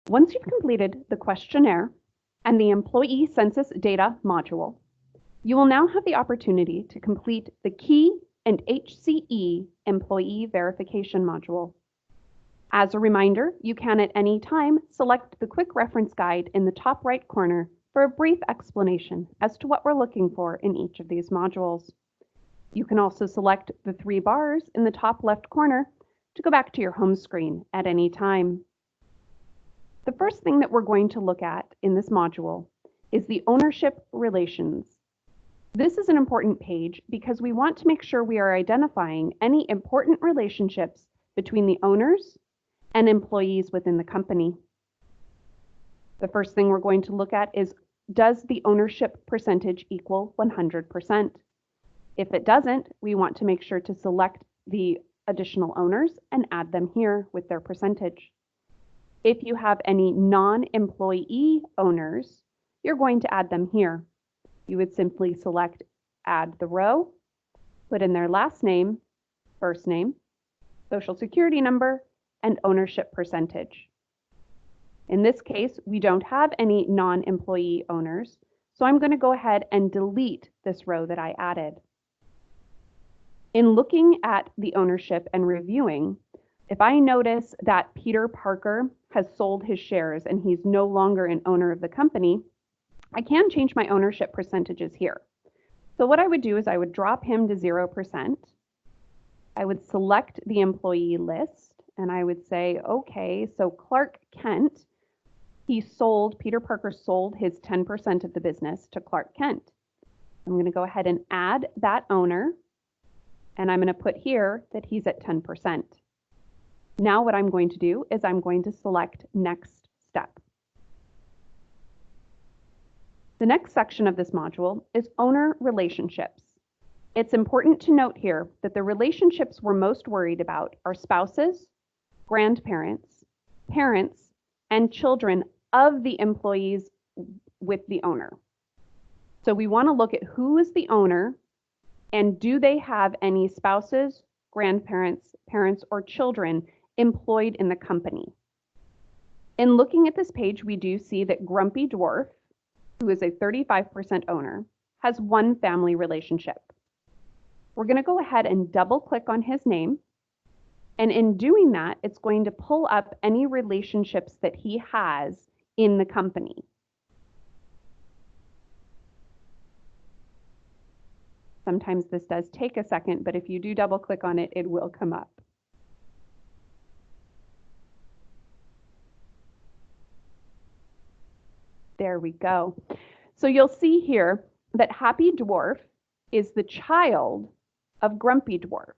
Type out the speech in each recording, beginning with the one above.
Once you've completed the questionnaire and the employee census data module, you will now have the opportunity to complete the Key and HCE Employee Verification module. As a reminder, you can at any time select the quick reference guide in the top right corner for a brief explanation as to what we're looking for in each of these modules. You can also select the 3 bars in the top left corner to go back to your home screen at any time. The first thing that we're going to look at in this module is the ownership relations. This is an important page because we want to make sure we are identifying any important relationships between the owners and employees within the company. The first thing we're going to look at is, does the ownership percentage equal 100%? If it doesn't, we want to make sure to select the additional owners and add them here with their percentage. If you have any non-employee owners, you're going to add them here. You would simply select Add the row, put in their last name, first name, social security number, and ownership percentage. In this case, we don't have any non-employee owners, so I'm going to go ahead and delete this row that I added. In looking at the ownership and reviewing, if I notice that Peter Parker has sold his shares and he's no longer an owner of the company, I can change my ownership percentages here. So what I would do is I would drop him to 0%. I would select the employee list and I would say, okay, so Clark Kent, Peter Parker sold his 10% of the business to Clark Kent. I'm going to go ahead and add that owner, and I'm going to put here that he's at 10%. Now what I'm going to do is I'm going to select Next Step. The next section of this module is owner relationships. It's important to note here that the relationships we're most worried about are spouses, grandparents, parents, and children of the employees with the owner. So we want to look at who is the owner and do they have any spouses, grandparents, parents, or children employed in the company. In looking at this page, we do see that Grumpy Dwarf, who is a 35% owner, has one family relationship. We're going to go ahead and double click on his name. And in doing that, it's going to pull up any relationships that he has in the company. Sometimes this does take a second, but if you do double click on it, it will come up. There we go. So you'll see here that Happy Dwarf is the child of Grumpy Dwarf.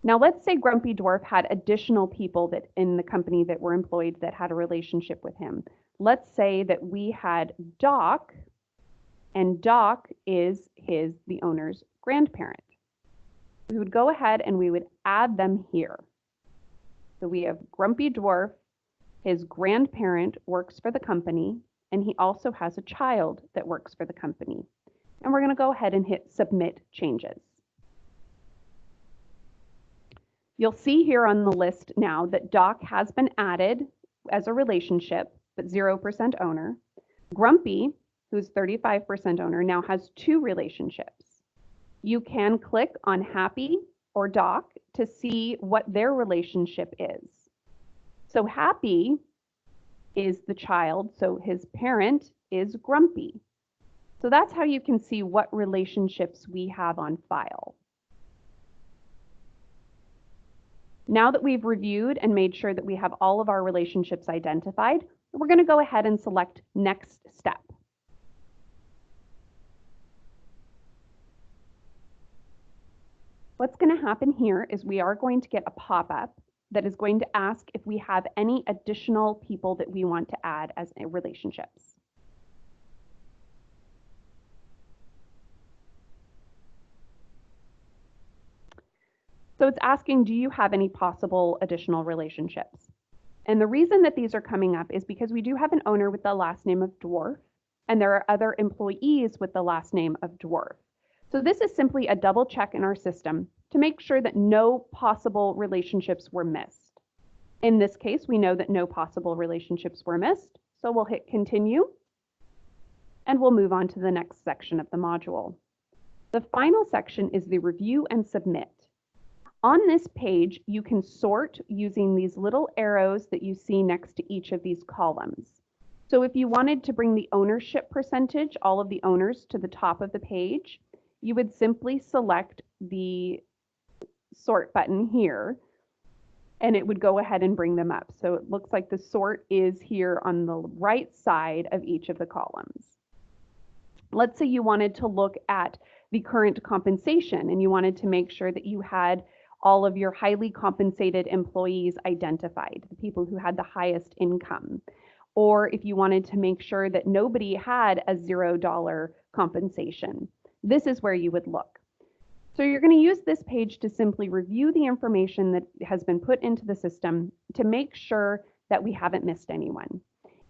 Now let's say Grumpy Dwarf had additional people that in the company that were employed that had a relationship with him. Let's say that we had Doc, and Doc is the owner's grandparent. We would go ahead and we would add them here. So we have Grumpy Dwarf, his grandparent works for the company, and he also has a child that works for the company. And we're going to go ahead and hit Submit Changes. You'll see here on the list now that Doc has been added as a relationship, but 0% owner. Grumpy, who's 35% owner, now has 2 relationships. You can click on Happy or Doc to see what their relationship is. So Happy is the child, so his parent is Grumpy. So that's how you can see what relationships we have on file. Now that we've reviewed and made sure that we have all of our relationships identified, we're going to go ahead and select Next Step. What's going to happen here is we are going to get a pop-up that is going to ask if we have any additional people that we want to add as relationships. So it's asking, do you have any possible additional relationships? And the reason that these are coming up is because we do have an owner with the last name of Dwarf, and there are other employees with the last name of Dwarf. So this is simply a double check in our system to make sure that no possible relationships were missed. In this case, we know that no possible relationships were missed, so we'll hit continue, and we'll move on to the next section of the module. The final section is the review and submit. On this page, you can sort using these little arrows that you see next to each of these columns. So if you wanted to bring the ownership percentage, all of the owners, to the top of the page, you would simply select the sort button here, and it would go ahead and bring them up. So it looks like the sort is here on the right side of each of the columns. Let's say you wanted to look at the current compensation and you wanted to make sure that you had all of your highly compensated employees identified, the people who had the highest income. Or if you wanted to make sure that nobody had a $0 compensation, this is where you would look. So you're going to use this page to simply review the information that has been put into the system to make sure that we haven't missed anyone.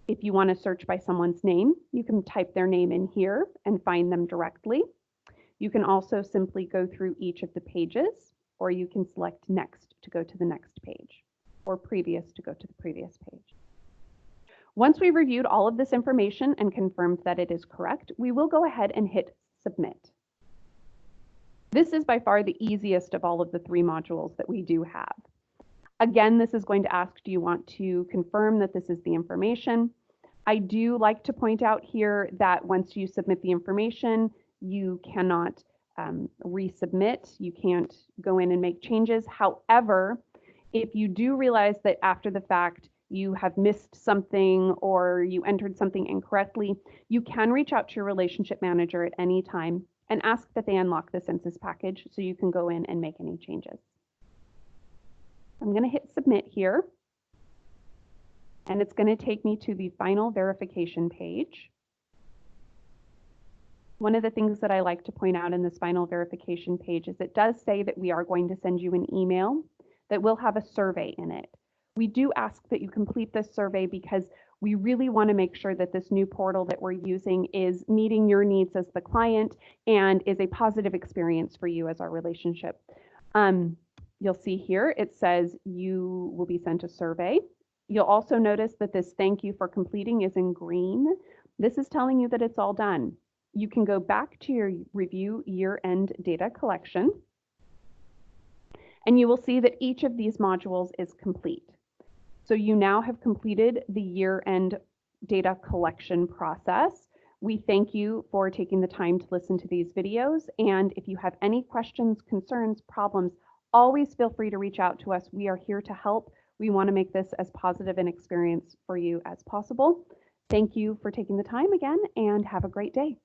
If you want to search by someone's name, you can type their name in here and find them directly. You can also simply go through each of the pages, or you can select next to go to the next page, or previous to go to the previous page. Once we've reviewed all of this information and confirmed that it is correct, we will go ahead and hit submit. This is by far the easiest of all of the 3 modules that we do have. Again, this is going to ask, do you want to confirm that this is the information? I do like to point out here that once you submit the information, you cannot resubmit. You can't go in and make changes. However, if you do realize that after the fact you have missed something or you entered something incorrectly, you can reach out to your relationship manager at any time and ask that they unlock the census package so you can go in and make any changes. I'm going to hit submit here, and it's going to take me to the final verification page. One of the things that I like to point out in this final verification page is it does say that we are going to send you an email that will have a survey in it. We do ask that you complete this survey because we really want to make sure that this new portal that we're using is meeting your needs as the client and is a positive experience for you as our relationship. You'll see here it says you will be sent a survey. You'll also notice that this thank you for completing is in green. This is telling you that it's all done. You can go back to your review year-end data collection, and you will see that each of these modules is complete. So you now have completed the year-end data collection process. We thank you for taking the time to listen to these videos, and if you have any questions, concerns, problems, always feel free to reach out to us. We are here to help. We want to make this as positive an experience for you as possible. Thank you for taking the time again, and have a great day.